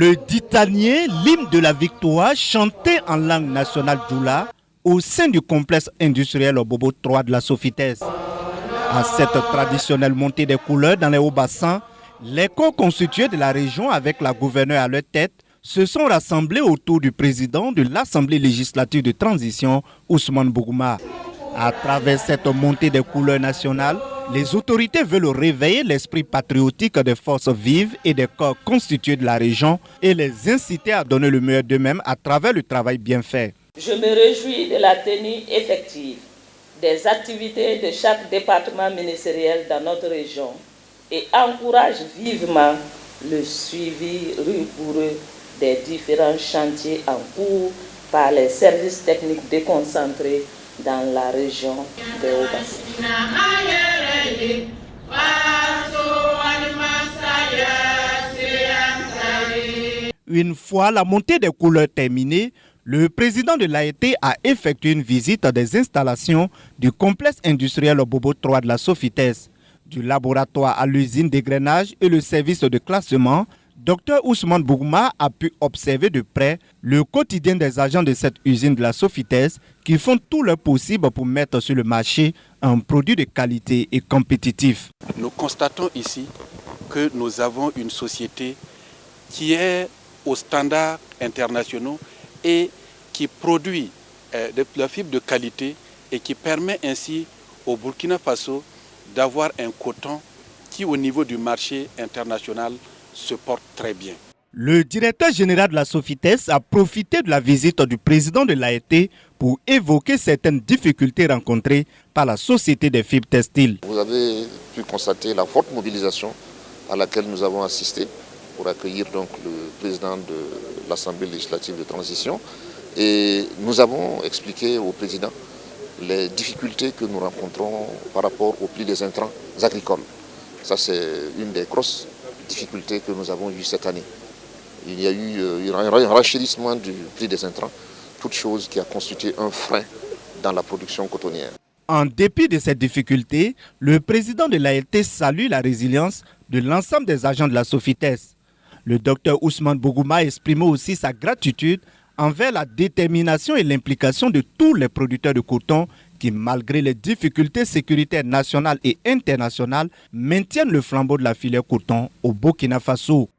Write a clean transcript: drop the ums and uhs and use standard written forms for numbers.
Le ditanier, l'hymne de la victoire, chanté en langue nationale djoula au sein du complexe industriel Bobo 3 de la Sofitès. À cette traditionnelle montée des couleurs dans les hauts bassins, les corps constitués de la région avec la gouverneure à leur tête se sont rassemblés autour du président de l'Assemblée législative de transition, Ousmane Bougouma. À travers cette montée des couleurs nationales, les autorités veulent réveiller l'esprit patriotique des forces vives et des corps constitués de la région et les inciter à donner le meilleur d'eux-mêmes à travers le travail bien fait. Je me réjouis de la tenue effective des activités de chaque département ministériel dans notre région et encourage vivement le suivi rigoureux des différents chantiers en cours par les services techniques déconcentrés dans la région des Hauts-Bassins. Une fois la montée des couleurs terminée, le président de l'AET a effectué une visite des installations du complexe industriel Bobo 3 de la Sofitès, du laboratoire à l'usine d'égrenage et le service de classement. Dr Ousmane Bougouma a pu observer de près le quotidien des agents de cette usine de la Sofitès qui font tout leur possible pour mettre sur le marché un produit de qualité et compétitif. Nous constatons ici que nous avons une société qui est aux standards internationaux et qui produit de la fibre de qualité et qui permet ainsi au Burkina Faso d'avoir un coton qui au niveau du marché international se porte très bien. Le directeur général de la Sofitès a profité de la visite du président de l'AET pour évoquer certaines difficultés rencontrées par la société des fibres textiles. Vous avez pu constater la forte mobilisation à laquelle nous avons assisté pour accueillir donc le président de l'Assemblée législative de transition. Et nous avons expliqué au président les difficultés que nous rencontrons par rapport au prix des intrants agricoles. Ça, c'est une des grosses difficultés que nous avons eues cette année. Il y a eu un renchérissement du prix des intrants, toute chose qui a constitué un frein dans la production cotonnière. En dépit de ces difficultés, le président de l'AET salue la résilience de l'ensemble des agents de la Sofitès. Le docteur Ousmane Bougouma a exprimé aussi sa gratitude envers la détermination et l'implication de tous les producteurs de coton qui, malgré les difficultés sécuritaires nationales et internationales, maintiennent le flambeau de la filière coton au Burkina Faso.